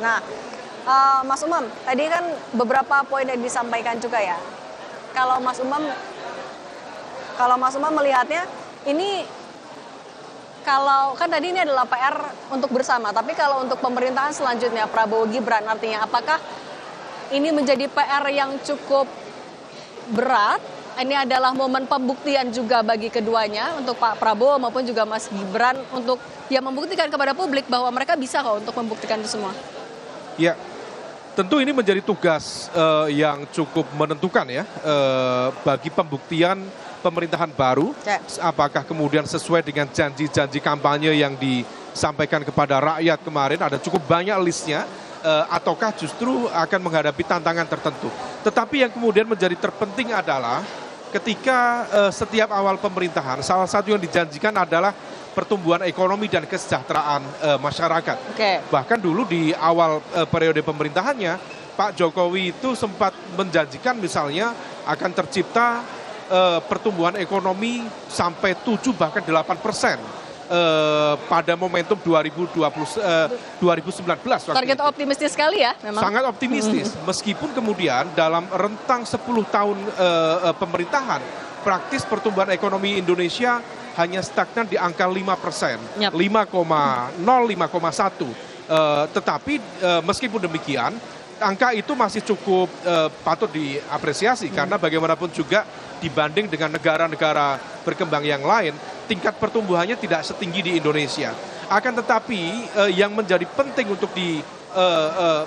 Nah, Mas Umam, tadi kan beberapa poin yang disampaikan juga ya. Kalau Mas Umam melihatnya ini kalau kan tadi ini adalah PR untuk bersama, tapi kalau untuk pemerintahan selanjutnya Prabowo Gibran artinya apakah ini menjadi PR yang cukup berat? Ini adalah momen pembuktian juga bagi keduanya untuk Pak Prabowo maupun juga Mas Gibran untuk ya membuktikan kepada publik bahwa mereka bisa kok untuk membuktikan itu semua. Ya, tentu ini menjadi tugas yang cukup menentukan ya bagi pembuktian pemerintahan baru. Apakah kemudian sesuai dengan janji-janji kampanye yang disampaikan kepada rakyat kemarin, ada cukup banyak listnya, ataukah justru akan menghadapi tantangan tertentu. Tetapi yang kemudian menjadi terpenting adalah ketika setiap awal pemerintahan, salah satu yang dijanjikan adalah pertumbuhan ekonomi dan kesejahteraan masyarakat. Bahkan dulu di awal periode pemerintahannya, Pak Jokowi itu sempat menjanjikan misalnya akan tercipta pertumbuhan ekonomi sampai 7 bahkan 8% pada momentum 2019. Target optimistis sekali ya memang. Sangat optimistis, meskipun kemudian dalam rentang 10 tahun pemerintahan, praktis pertumbuhan ekonomi Indonesia hanya stagnan di angka 5%, 5,0, 5,1. Tetapi meskipun demikian, angka itu masih cukup patut diapresiasi karena bagaimanapun juga dibanding dengan negara-negara berkembang yang lain, tingkat pertumbuhannya tidak setinggi di Indonesia. Akan tetapi yang menjadi penting untuk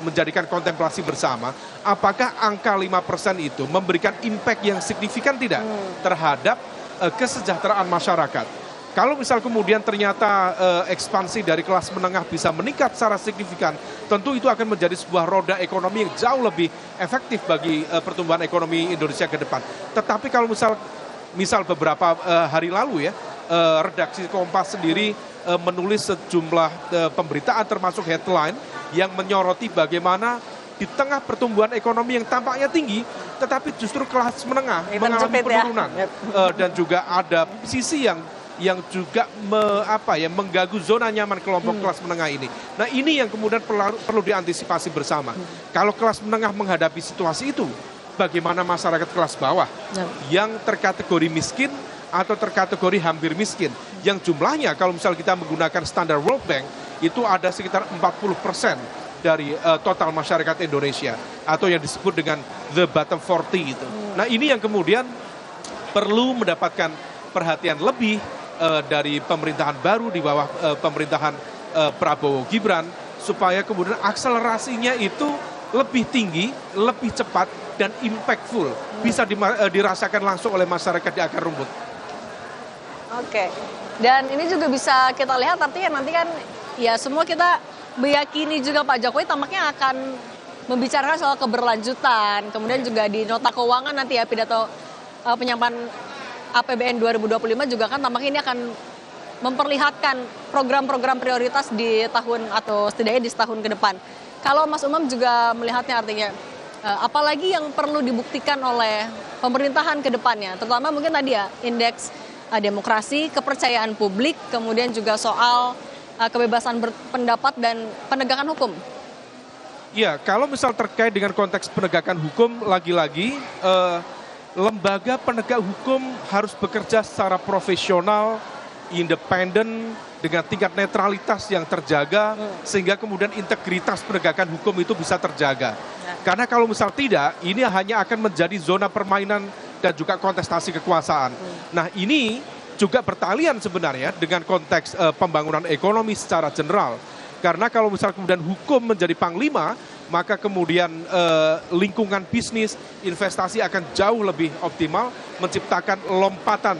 menjadikan kontemplasi bersama, apakah angka 5% itu memberikan impact yang signifikan tidak terhadap kesejahteraan masyarakat. Kalau misal kemudian ternyata ekspansi dari kelas menengah bisa meningkat secara signifikan, tentu itu akan menjadi sebuah roda ekonomi yang jauh lebih efektif bagi pertumbuhan ekonomi Indonesia ke depan. Tetapi kalau misal beberapa hari lalu ya, redaksi Kompas sendiri menulis sejumlah pemberitaan termasuk headline yang menyoroti bagaimana di tengah pertumbuhan ekonomi yang tampaknya tinggi, tetapi justru kelas menengah mengalami penurunan. Dan juga ada sisi yang juga mengganggu zona nyaman kelompok kelas menengah ini. Nah, ini yang kemudian perlu diantisipasi bersama. Kalau kelas menengah menghadapi situasi itu, bagaimana masyarakat kelas bawah yang terkategori miskin atau terkategori hampir miskin, yang jumlahnya kalau misal kita menggunakan standar World Bank itu ada sekitar 40% dari total masyarakat Indonesia, atau yang disebut dengan the bottom 40 itu. Nah, ini yang kemudian perlu mendapatkan perhatian lebih dari pemerintahan baru di bawah pemerintahan Prabowo Gibran, supaya kemudian akselerasinya itu lebih tinggi, lebih cepat, dan impactful, bisa dirasakan langsung oleh masyarakat di akar rumput. Oke, dan ini juga bisa kita lihat artinya nanti kan ya semua kita meyakini juga Pak Jokowi tampaknya akan membicarakan soal keberlanjutan, kemudian juga di nota keuangan nanti ya pidato penyampaian APBN 2025 juga kan tampaknya ini akan memperlihatkan program-program prioritas di tahun atau setidaknya di setahun ke depan. Kalau Mas Umam juga melihatnya artinya apalagi yang perlu dibuktikan oleh pemerintahan ke depannya, terutama mungkin tadi ya indeks demokrasi, kepercayaan publik, kemudian juga soal kebebasan berpendapat dan penegakan hukum. Ya, kalau misal terkait dengan konteks penegakan hukum, lagi-lagi lembaga penegak hukum harus bekerja secara profesional, independen, dengan tingkat netralitas yang terjaga, sehingga kemudian integritas penegakan hukum itu bisa terjaga. Karena kalau misal tidak, ini hanya akan menjadi zona permainan dan juga kontestasi kekuasaan. Nah, ini juga bertalian sebenarnya dengan konteks pembangunan ekonomi secara general. Karena kalau misal kemudian hukum menjadi panglima, maka kemudian lingkungan bisnis, investasi akan jauh lebih optimal, menciptakan lompatan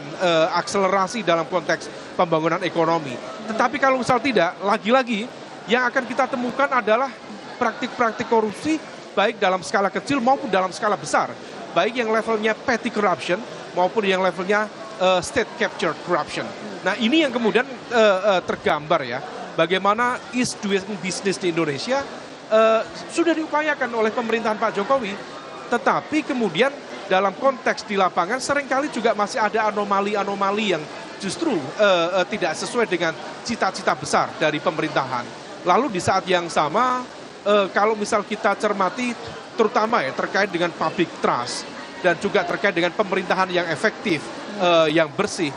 akselerasi dalam konteks pembangunan ekonomi. Tetapi kalau misal tidak, lagi-lagi yang akan kita temukan adalah praktik-praktik korupsi, baik dalam skala kecil maupun dalam skala besar. Baik yang levelnya petty corruption maupun yang levelnya state captured corruption. Nah, ini yang kemudian tergambar ya, bagaimana ease doing business di Indonesia sudah diupayakan oleh pemerintahan Pak Jokowi, tetapi kemudian dalam konteks di lapangan seringkali juga masih ada anomali-anomali yang justru tidak sesuai dengan cita-cita besar dari pemerintahan. Lalu di saat yang sama kalau misal kita cermati terutama ya terkait dengan public trust dan juga terkait dengan pemerintahan yang efektif, yang bersih,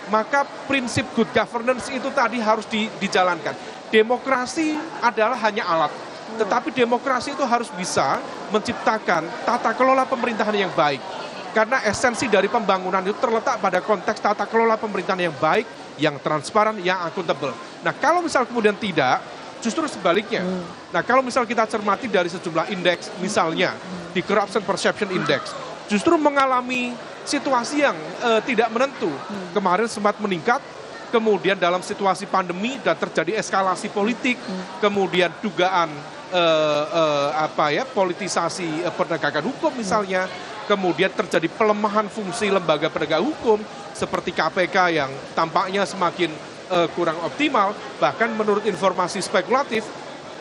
maka prinsip good governance itu tadi harus dijalankan. Demokrasi adalah hanya alat, tetapi demokrasi itu harus bisa menciptakan tata kelola pemerintahan yang baik. Karena esensi dari pembangunan itu terletak pada konteks tata kelola pemerintahan yang baik, yang transparan, yang akuntabel. Nah, kalau misal kemudian tidak, justru sebaliknya. Nah, kalau misal kita cermati dari sejumlah indeks, misalnya di Corruption Perception Index, justru mengalami situasi yang tidak menentu. Kemarin sempat meningkat, kemudian dalam situasi pandemi dan terjadi eskalasi politik, kemudian dugaan politisasi penegakan hukum misalnya, kemudian terjadi pelemahan fungsi lembaga penegak hukum seperti KPK yang tampaknya semakin kurang optimal. Bahkan menurut informasi spekulatif,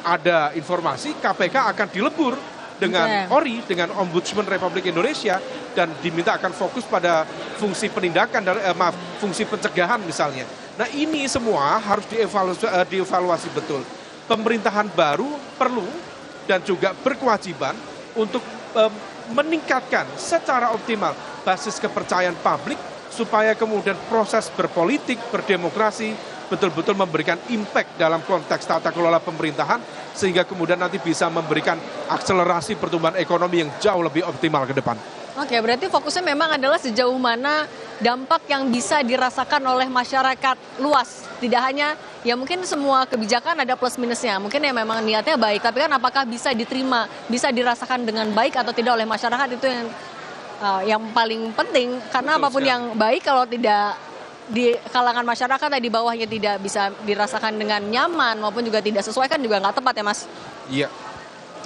ada informasi KPK akan dilebur dengan ORI, dengan Ombudsman Republik Indonesia, dan diminta akan fokus pada fungsi penindakan, fungsi pencegahan misalnya. Nah, ini semua harus dievaluasi betul. Pemerintahan baru perlu dan juga berkewajiban untuk meningkatkan secara optimal basis kepercayaan publik supaya kemudian proses berpolitik, berdemokrasi betul-betul memberikan impact dalam konteks tata kelola pemerintahan sehingga kemudian nanti bisa memberikan akselerasi pertumbuhan ekonomi yang jauh lebih optimal ke depan. Oke, berarti fokusnya memang adalah sejauh mana dampak yang bisa dirasakan oleh masyarakat luas. Tidak hanya, ya mungkin semua kebijakan ada plus minusnya. Mungkin ya memang niatnya baik, tapi kan apakah bisa diterima, bisa dirasakan dengan baik atau tidak oleh masyarakat, itu yang paling penting. Karena betul, apapun yang baik kalau tidak di kalangan masyarakat di bawahnya tidak bisa dirasakan dengan nyaman maupun juga tidak sesuai kan juga nggak tepat ya Mas? Iya.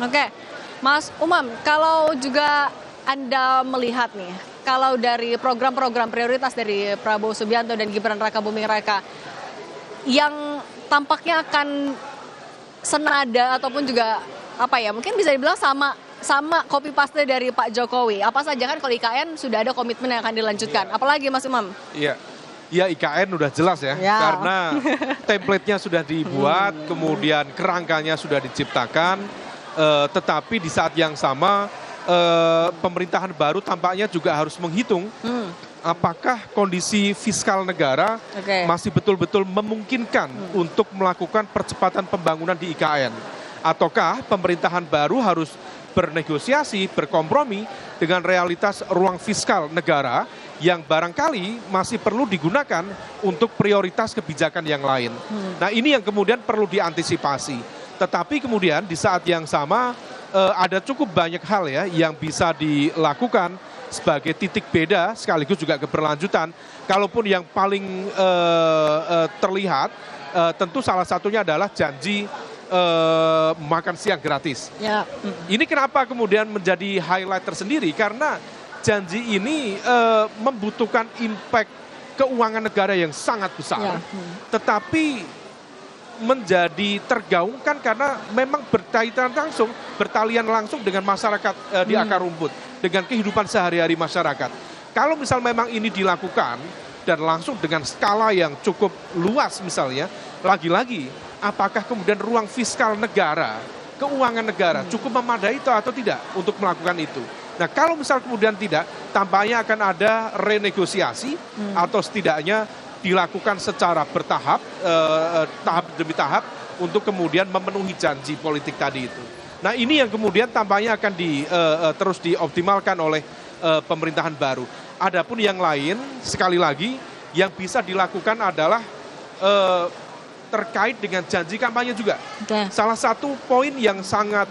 Oke, Mas Umam, kalau juga Anda melihat nih, kalau dari program-program prioritas dari Prabowo Subianto dan Gibran Raka Buming Raka yang tampaknya akan senada ataupun juga mungkin bisa dibilang sama copy paste dari Pak Jokowi. Apa saja kan kalau IKN sudah ada komitmen yang akan dilanjutkan. Iya. Apalagi Mas Umam? Iya. Ya IKN udah jelas ya, karena template-nya sudah dibuat, kemudian kerangkanya sudah diciptakan, tetapi di saat yang sama pemerintahan baru tampaknya juga harus menghitung apakah kondisi fiskal negara masih betul-betul memungkinkan untuk melakukan percepatan pembangunan di IKN. Ataukah pemerintahan baru harus bernegosiasi, berkompromi dengan realitas ruang fiskal negara yang barangkali masih perlu digunakan untuk prioritas kebijakan yang lain. Nah, ini yang kemudian perlu diantisipasi. Tetapi kemudian di saat yang sama ada cukup banyak hal ya yang bisa dilakukan sebagai titik beda sekaligus juga keberlanjutan. Kalaupun yang paling terlihat tentu salah satunya adalah janji makan siang gratis. Ya. Ini kenapa kemudian menjadi highlight tersendiri? Karena janji ini membutuhkan impact keuangan negara yang sangat besar. Tetapi menjadi tergaungkan karena memang bertalian langsung dengan masyarakat di akar rumput, dengan kehidupan sehari-hari masyarakat. Kalau misal memang ini dilakukan dan langsung dengan skala yang cukup luas misalnya, lagi-lagi apakah kemudian ruang fiskal negara, keuangan negara cukup memadai atau tidak untuk melakukan itu? Nah, kalau misal kemudian tidak, tampaknya akan ada renegosiasi atau setidaknya dilakukan secara bertahap, tahap demi tahap untuk kemudian memenuhi janji politik tadi itu. Nah, ini yang kemudian tampaknya akan terus dioptimalkan oleh pemerintahan baru. Adapun yang lain, sekali lagi, yang bisa dilakukan adalah terkait dengan janji kampanye juga. Salah satu poin yang sangat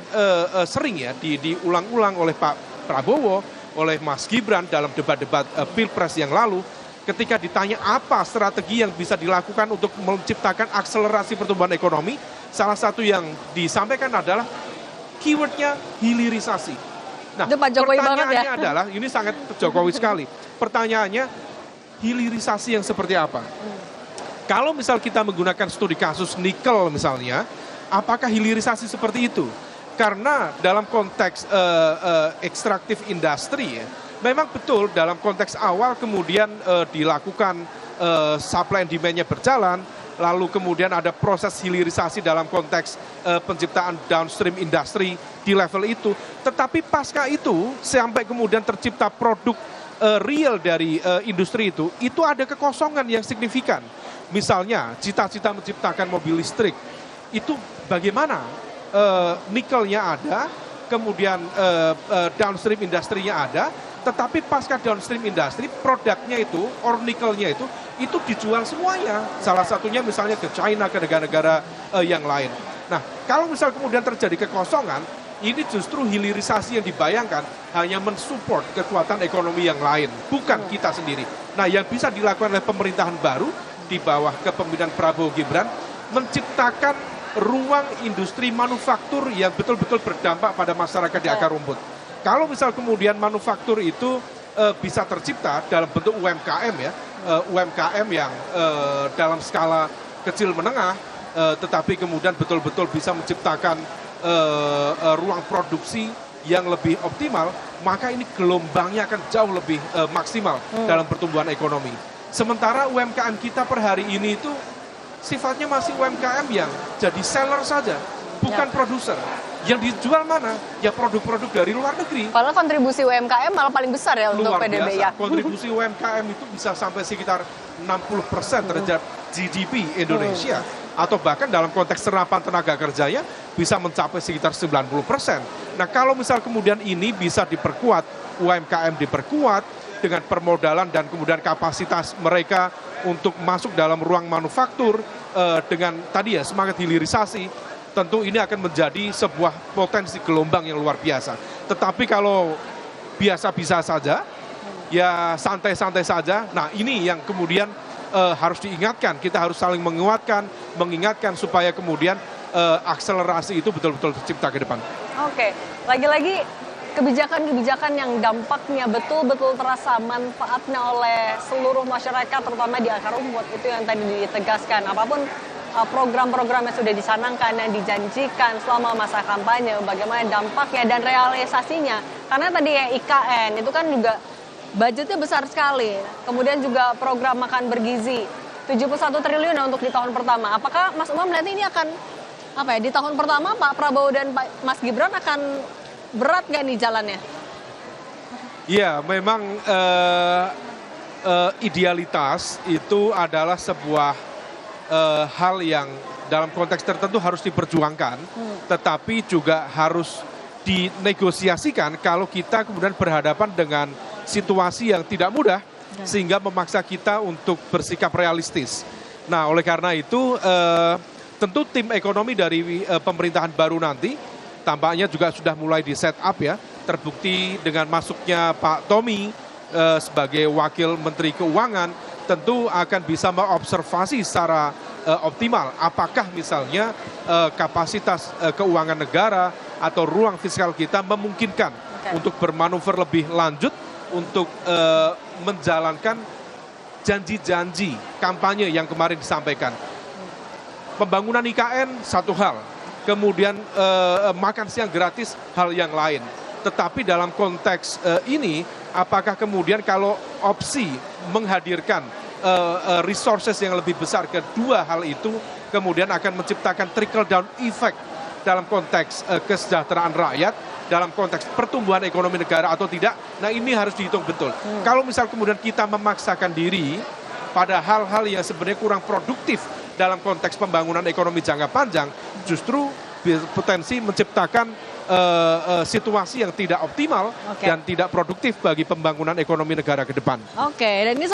sering ya diulang-ulang oleh Pak Prabowo, oleh Mas Gibran dalam debat-debat Pilpres yang lalu, ketika ditanya apa strategi yang bisa dilakukan untuk menciptakan akselerasi pertumbuhan ekonomi, salah satu yang disampaikan adalah keywordnya hilirisasi. Nah, pertanyaannya adalah, ini sangat Jokowi sekali, pertanyaannya hilirisasi yang seperti apa? Kalau misal kita menggunakan studi kasus nikel misalnya, apakah hilirisasi seperti itu? Karena dalam konteks ekstraktif industri ya, memang betul dalam konteks awal kemudian dilakukan supply and demand-nya berjalan, lalu kemudian ada proses hilirisasi dalam konteks penciptaan downstream industri di level itu. Tetapi pasca itu, sampai kemudian tercipta produk real dari industri itu ada kekosongan yang signifikan. Misalnya, cita-cita menciptakan mobil listrik, itu bagaimana? Nikelnya ada, kemudian downstream industrinya ada, tetapi pasca downstream industri, produknya itu, or nikelnya itu dijual semuanya. Salah satunya misalnya ke China, ke negara-negara yang lain. Nah, kalau misal kemudian terjadi kekosongan, ini justru hilirisasi yang dibayangkan hanya mensupport kekuatan ekonomi yang lain, bukan kita sendiri. Nah, yang bisa dilakukan oleh pemerintahan baru di bawah kepemimpinan Prabowo Gibran, menciptakan ruang industri manufaktur yang betul-betul berdampak pada masyarakat di akar rumput. Kalau misal kemudian manufaktur itu bisa tercipta dalam bentuk UMKM ya, UMKM yang dalam skala kecil menengah, tetapi kemudian betul-betul bisa menciptakan ruang produksi yang lebih optimal, maka ini gelombangnya akan jauh lebih maksimal dalam pertumbuhan ekonomi. Sementara UMKM kita per hari ini itu sifatnya masih UMKM yang jadi seller saja, bukan produser. Yang dijual mana? Ya produk-produk dari luar negeri. Padahal kontribusi UMKM malah paling besar ya untuk PDB biasa. ya. Kontribusi UMKM itu bisa sampai sekitar 60% terhadap GDP Indonesia. Atau bahkan dalam konteks serapan tenaga kerjanya bisa mencapai sekitar 90%. Nah, kalau misal kemudian ini bisa diperkuat, UMKM diperkuat dengan permodalan dan kemudian kapasitas mereka untuk masuk dalam ruang manufaktur dengan tadi ya semangat hilirisasi, tentu ini akan menjadi sebuah potensi gelombang yang luar biasa. Tetapi kalau biasa-biasa saja, ya santai-santai saja, nah ini yang kemudian harus diingatkan. Kita harus saling menguatkan, mengingatkan supaya kemudian akselerasi itu betul-betul tercipta ke depan. Oke, lagi-lagi kebijakan-kebijakan yang dampaknya betul-betul terasa manfaatnya oleh seluruh masyarakat, terutama di akar rumput, itu yang tadi ditegaskan. Apapun program-program yang sudah dicanangkan, yang dijanjikan selama masa kampanye, bagaimana dampaknya dan realisasinya. Karena tadi ya IKN itu kan juga budgetnya besar sekali. Kemudian juga program makan bergizi, 71 triliun untuk di tahun pertama. Apakah Mas Umam melihat ini akan, di tahun pertama Pak Prabowo dan Mas Gibran akan berat nggak nih jalannya? Iya, memang idealitas itu adalah sebuah hal yang dalam konteks tertentu harus diperjuangkan, tetapi juga harus dinegosiasikan kalau kita kemudian berhadapan dengan situasi yang tidak mudah, sehingga memaksa kita untuk bersikap realistis. Nah, oleh karena itu tentu tim ekonomi dari pemerintahan baru nanti tampaknya juga sudah mulai di set up ya, terbukti dengan masuknya Pak Tommy sebagai Wakil Menteri Keuangan, tentu akan bisa mengobservasi secara optimal apakah misalnya kapasitas keuangan negara atau ruang fiskal kita memungkinkan untuk bermanuver lebih lanjut untuk menjalankan janji-janji kampanye yang kemarin disampaikan. Pembangunan IKN satu hal, kemudian makan siang gratis hal yang lain. Tetapi dalam konteks ini, apakah kemudian kalau opsi menghadirkan resources yang lebih besar, kedua hal itu kemudian akan menciptakan trickle down effect dalam konteks kesejahteraan rakyat, dalam konteks pertumbuhan ekonomi negara atau tidak. Nah, ini harus dihitung betul. Kalau misal kemudian kita memaksakan diri pada hal-hal yang sebenarnya kurang produktif dalam konteks pembangunan ekonomi jangka panjang, justru potensi menciptakan situasi yang tidak optimal dan tidak produktif bagi pembangunan ekonomi negara ke depan. Dan ini